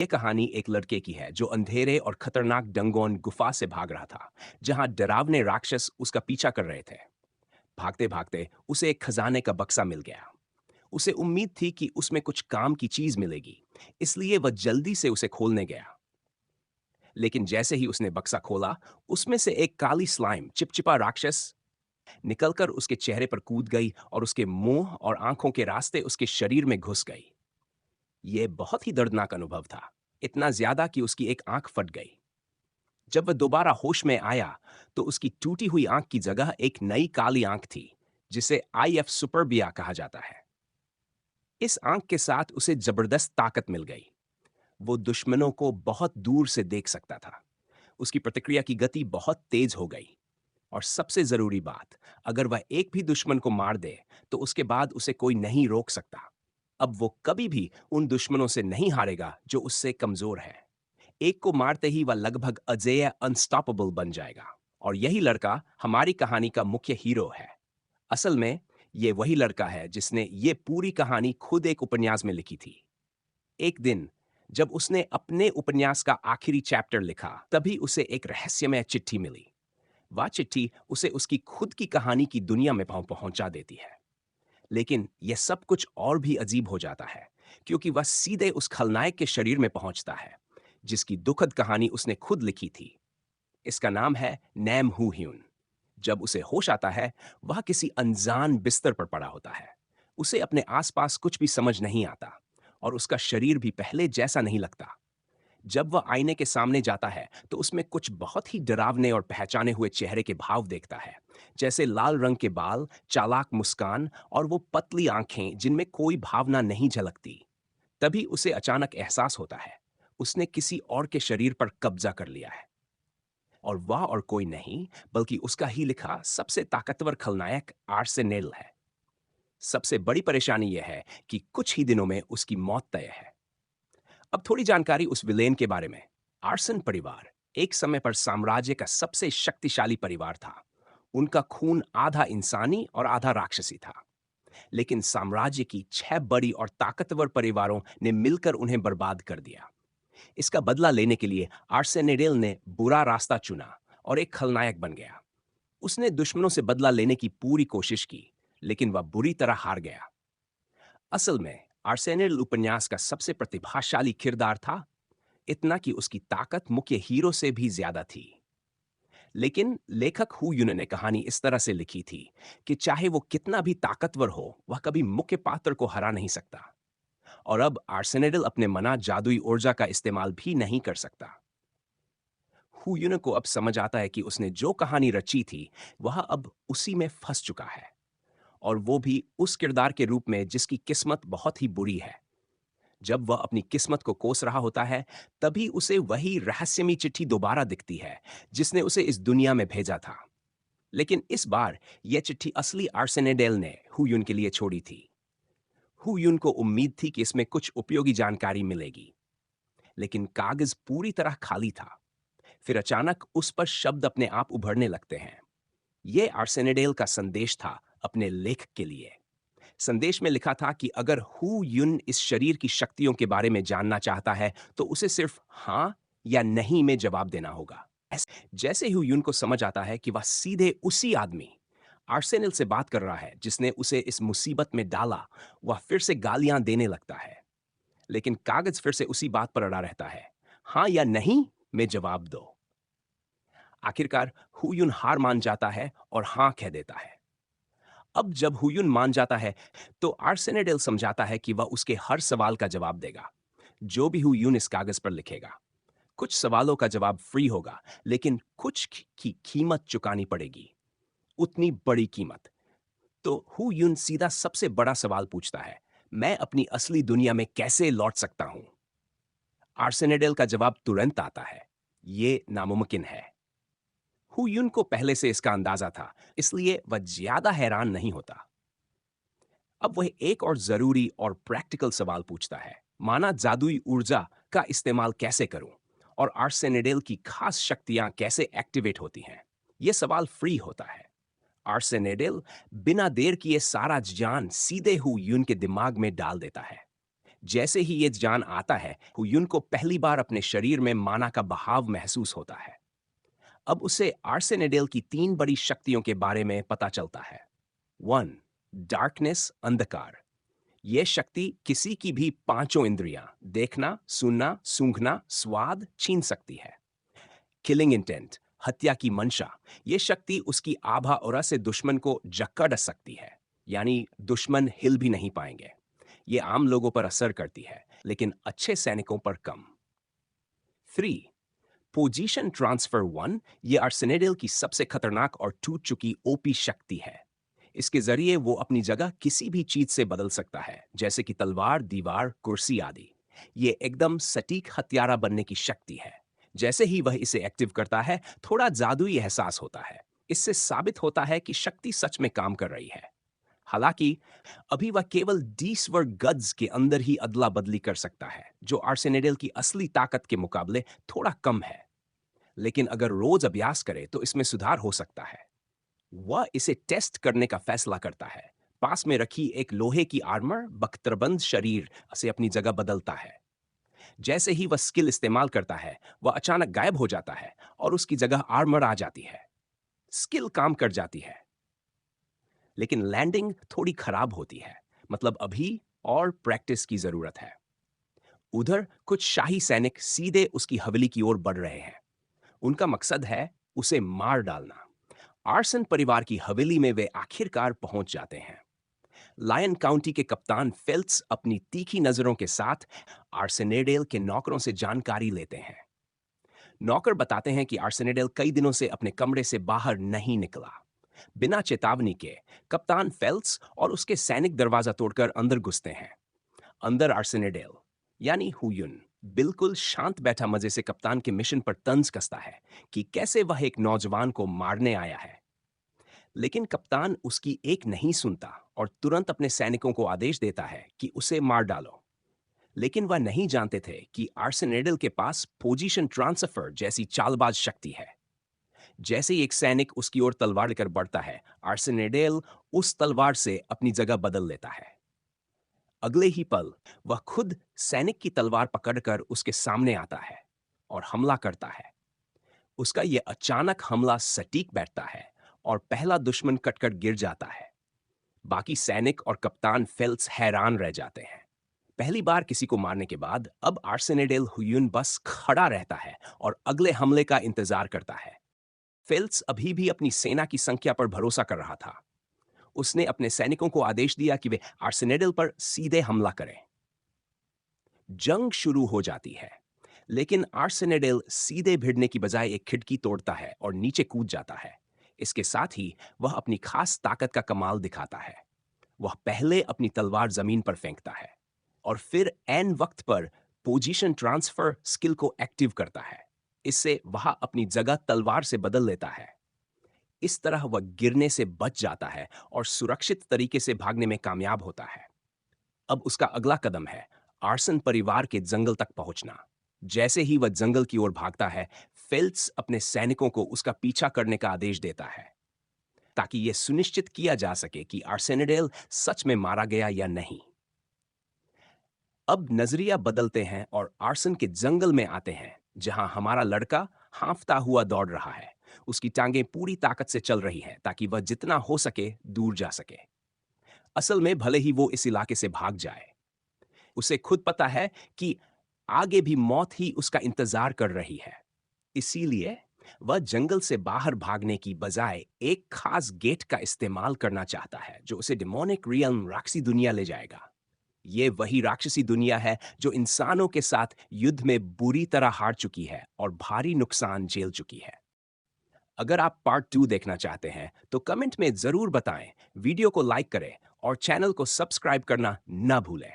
ये कहानी एक लड़के की है जो अंधेरे और खतरनाक डंगोन गुफा से भाग रहा था, जहां डरावने राक्षस उसका पीछा कर रहे थे। भागते भागते उसे एक खजाने का बक्सा मिल गया। उसे उम्मीद थी कि उसमें कुछ काम की चीज मिलेगी, इसलिए वह जल्दी से उसे खोलने गया। लेकिन जैसे ही उसने बक्सा खोला, उसमें से एक काली स्लाइम चिपचिपा राक्षस निकलकर उसके चेहरे पर कूद गई और उसके मुंह और आंखों के रास्ते उसके शरीर में घुस गई। यह बहुत ही दर्दनाक अनुभव था, इतना ज्यादा कि उसकी एक आंख फट गई। जब वह दोबारा होश में आया, तो उसकी टूटी हुई आंख की जगह एक नई काली आंख थी, जिसे आईएफ सुपरबिया कहा जाता है। इस आंख के साथ उसे जबरदस्त ताकत मिल गई। वो दुश्मनों को बहुत दूर से देख सकता था। उसकी प्रतिक्रिया की गति बहुत तेज हो गई। और सबसे जरूरी बात, अगर वह एक भी दुश्मन को मार दे, तो उसके बाद उसे कोई नहीं रोक सकता। अब वो कभी भी उन दुश्मनों से नहीं हारेगा जो उससे कमजोर है। एक को मारते ही वह लगभग अजेय अनस्टॉपेबल बन जाएगा। और यही लड़का हमारी कहानी का मुख्य हीरो है। असल में ये वही लड़का है जिसने ये पूरी कहानी खुद एक उपन्यास में लिखी थी। एक दिन जब उसने अपने उपन्यास का आखिरी चैप्टर लिखा, तभी उसे एक रहस्यमय चिट्ठी मिली। वह चिट्ठी उसे उसकी खुद की कहानी की दुनिया में पहुंचा देती है। लेकिन यह सब कुछ और भी अजीब हो जाता है, क्योंकि वह सीधे उस खलनायक के शरीर में पहुंचता है, जिसकी दुखद कहानी उसने खुद लिखी थी। इसका नाम है नैम हू ह्यून। जब उसे होश आता है, वह किसी अनजान बिस्तर पर पड़ा होता है। उसे अपने आसपास कुछ भी समझ नहीं आता, और उसका शरीर भी पहले जैसा नहीं लगता। जब वह आईने के सामने जाता है, तो उसमें कुछ बहुत ही डरावने और पहचाने हुए चेहरे के भाव देखता है, जैसे लाल रंग के बाल, चालाक मुस्कान और वो पतली आंखें जिनमें कोई भावना नहीं झलकती। तभी उसे अचानक एहसास होता है, उसने किसी और के शरीर पर कब्जा कर लिया है। और वह और कोई नहीं, बल्कि उसका ही लिखा सबसे ताकतवर खलनायक आर्सेनेल है। सबसे बड़ी परेशानी यह है कि कुछ ही दिनों में उसकी मौत तय है। अब थोड़ी जानकारी उस विलेन के बारे में। आर्सन परिवार एक समय पर साम्राज्य का सबसे शक्तिशाली परिवार था। उनका खून आधा इंसानी और आधा राक्षसी था। लेकिन साम्राज्य की 6 बड़ी और ताकतवर परिवारों ने मिलकर उन्हें बर्बाद कर दिया। इसका बदला लेने के लिए आर्सेनेडेल ने बुरा रास्ता चुना और एक खलनायक बन गया। उसने दुश्मनों से बदला लेने की पूरी कोशिश की, लेकिन वह बुरी तरह हार गया। असल में आर्सेनेल उपन्यास का सबसे प्रतिभाशाली किरदार था, इतना कि उसकी ताकत मुख्य हीरो से भी ज्यादा थी। लेकिन लेखक हु युन ने कहानी इस तरह से लिखी थी कि चाहे वो कितना भी ताकतवर हो, वह कभी मुख्य पात्र को हरा नहीं सकता। और अब आर्सेनेडल अपने मना जादुई ऊर्जा का इस्तेमाल भी नहीं कर सकता। हु युन को अब समझ आता है कि उसने जो कहानी रची थी, वह अब उसी में फंस चुका है। और वो भी उस किरदार के रूप में जिसकी किस्मत बहुत ही बुरी है। जब वह अपनी किस्मत को कोस रहा होता है, तभी उसे वही रहस्यमयी चिट्ठी दोबारा दिखती है, जिसने उसे इस दुनिया में भेजा था। लेकिन इस बार यह चिट्ठी असली आर्सेनेडेल ने हुयुन के लिए छोड़ी थी। हुयुन को उम्मीद थी कि इसमें कुछ उपयोगी जानकारी मिलेगी, लेकिन कागज पूरी तरह खाली था। फिर अचानक उस पर शब्द अपने आप उभरने लगते हैं। यह आर्सेनेडेल का संदेश था अपने लेख के लिए। संदेश में लिखा था कि अगर हु युन इस शरीर की शक्तियों के बारे में जानना चाहता है, तो उसे सिर्फ हाँ या नहीं में जवाब देना होगा। जैसे ही युन को समझ आता है कि वह सीधे उसी आदमी आर्सेनल से बात कर रहा है जिसने उसे इस मुसीबत में डाला, वह फिर से गालियां देने लगता है। लेकिन कागज फिर से उसी बात पर अड़ा रहता है, हाँ या नहीं में जवाब दो। आखिरकार हुयुन हार मान जाता है और हाँ कह देता है। अब जब हुयुन मान जाता है, तो आर्सेनेडेल समझाता है कि वह उसके हर सवाल का जवाब देगा, जो भी हुयुन इस कागज पर लिखेगा। कुछ सवालों का जवाब फ्री होगा, लेकिन कुछ की कीमत चुकानी पड़ेगी, उतनी बड़ी कीमत। तो हुयुन सीधा सबसे बड़ा सवाल पूछता है, मैं अपनी असली दुनिया में कैसे लौट सकता हूं? आर्सेनेडेल का जवाब तुरंत आता है, ये नामुमकिन है। हुयुन को पहले से इसका अंदाजा था, इसलिए वह ज्यादा हैरान नहीं होता। अब वह एक और जरूरी और प्रैक्टिकल सवाल पूछता है, माना जादुई ऊर्जा का इस्तेमाल कैसे करूं, और आर्सेनेडेल की खास शक्तियां कैसे एक्टिवेट होती हैं। यह सवाल फ्री होता है। आर्सेनेडेल बिना देर किए सारा जान सीधे हु यून के दिमाग में डाल देता है। जैसे ही ये जान आता है, हुयुन को पहली बार अपने शरीर में माना का बहाव महसूस होता है। अब उसे आर्सेनेडेल की 3 बड़ी शक्तियों के बारे में पता चलता है। 1. डार्कनेस, अंधकार। यह शक्ति किसी की भी पांचों इंद्रियां, देखना, सुनना, सूंघना, स्वाद, छीन सकती है। किलिंग इंटेंट, हत्या की मंशा। यह शक्ति उसकी आभा औरा से दुश्मन को जक्का डस सकती है, यानी दुश्मन हिल भी नहीं पाएंगे। ये आम लोगों पर असर करती है, लेकिन अच्छे सैनिकों पर कम। 3. पोजीशन ट्रांसफर 1, ये आर्सेनेडल की सबसे खतरनाक और टूट चुकी ओपी शक्ति है। इसके जरिए वो अपनी जगह किसी भी चीज से बदल सकता है, जैसे कि तलवार, दीवार, कुर्सी आदि। ये एकदम सटीक हत्यारा बनने की शक्ति है। जैसे ही वह इसे एक्टिव करता है, थोड़ा जादुई एहसास होता है। इससे साबित होता है कि शक्ति सच में काम कर रही है। हालांकि अभी वह केवल डीसवर गड्स के अंदर ही अदला बदली कर सकता है, जो आर्सेनेडल की असली ताकत के मुकाबले थोड़ा कम है। लेकिन अगर रोज अभ्यास करे तो इसमें सुधार हो सकता है। वह इसे टेस्ट करने का फैसला करता है। पास में रखी एक लोहे की आर्मर बख्तरबंद शरीर से अपनी जगह बदलता है। जैसे ही वह स्किल इस्तेमाल करता है, वह अचानक गायब हो जाता है और उसकी जगह आर्मर आ जाती है। स्किल काम कर जाती है, लेकिन लैंडिंग थोड़ी खराब होती है। मतलब अभी और प्रैक्टिस की जरूरत है। उधर कुछ शाही सैनिक सीधे उसकी हवेली की ओर बढ़ रहे हैं। उनका मकसद है उसे मार डालना। आर्सन परिवार की हवेली में वे आखिरकार पहुंच जाते हैं। लायन काउंटी के कप्तान फेल्ट्स अपनी तीखी नजरों के साथ आर्सेनेडेल के नौकरों से जानकारी लेते हैं। नौकर बताते हैं कि आर्सेनेडेल कई दिनों से अपने कमरे से बाहर नहीं निकला। बिना चेतावनी के कप्तान फेल्ट्स और उसके सैनिक दरवाजा तोड़कर अंदर घुसते हैं। अंदर आर्सेनेडेल यानी हुयुन बिल्कुल शांत बैठा मजे से कप्तान के मिशन पर तंज कसता है कि कैसे वह एक नौजवान को मारने आया है। लेकिन कप्तान उसकी एक नहीं सुनता और तुरंत अपने सैनिकों को आदेश देता है कि उसे मार डालो। लेकिन वह नहीं जानते थे कि आर्सेनेडल के पास पोजीशन ट्रांसफर जैसी चालबाज शक्ति है। जैसे ही एक सैनिक उसकी ओर तलवार लेकर बढ़ता है, आर्सेनेडेल उस तलवार से अपनी जगह बदल लेता है। अगले ही पल वह खुद सैनिक की तलवार पकड़कर उसके सामने आता है और हमला करता है। उसका यह अचानक हमला सटीक बैठता है और पहला दुश्मन कटकर गिर जाता है। बाकी सैनिक और कप्तान फेल्ट्स हैरान रह जाते हैं। पहली बार किसी को मारने के बाद अब आर्सेनेडेल हुयुन बस खड़ा रहता है और अगले हमले का इंतजार करता है। फेल्ट्स अभी भी अपनी सेना की संख्या पर भरोसा कर रहा था। उसने अपने सैनिकों को आदेश दिया कि वे आर्सेनेडल पर सीधे हमला करें। जंग शुरू हो जाती है, लेकिन आर्सेनेडेल सीधे भिड़ने की बजाय एक खिड़की तोड़ता है और नीचे कूद जाता है। इसके साथ ही वह अपनी खास ताकत का कमाल दिखाता है। वह पहले अपनी तलवार जमीन पर फेंकता है और फिर ऐन वक्त पर पोजीशन ट्रांसफर स्किल को एक्टिव करता है। इससे वह अपनी जगह तलवार से बदल लेता है। इस तरह वह गिरने से बच जाता है और सुरक्षित तरीके से भागने में कामयाब होता है। अब उसका अगला कदम है आर्सन परिवार के जंगल तक पहुंचना। जैसे ही वह जंगल की ओर भागता है, फेल्ट्स अपने सैनिकों को उसका पीछा करने का आदेश देता है, ताकि यह सुनिश्चित किया जा सके कि आर्सेनेडेल सच में मारा गया या नहीं। अब नजरिया बदलते हैं और आर्सन के जंगल में आते हैं, जहां हमारा लड़का हांफता हुआ दौड़ रहा है। उसकी टांगें पूरी ताकत से चल रही हैं ताकि वह जितना हो सके दूर जा सके। असल में भले ही वो इस इलाके से भाग जाए, उसे खुद पता है कि आगे भी मौत ही उसका इंतजार कर रही है। इसीलिए वह जंगल से बाहर भागने की बजाय एक खास गेट का इस्तेमाल करना चाहता है, जो उसे डेमोनिक रियल्म राक्षसी दुनिया ले जाएगा। ये वही राक्षसी दुनिया है जो इंसानों के साथ युद्ध में बुरी तरह हार चुकी है और भारी नुकसान झेल चुकी है। अगर आप पार्ट 2 देखना चाहते हैं तो कमेंट में जरूर बताएं, वीडियो को लाइक करें और चैनल को सब्सक्राइब करना ना भूलें।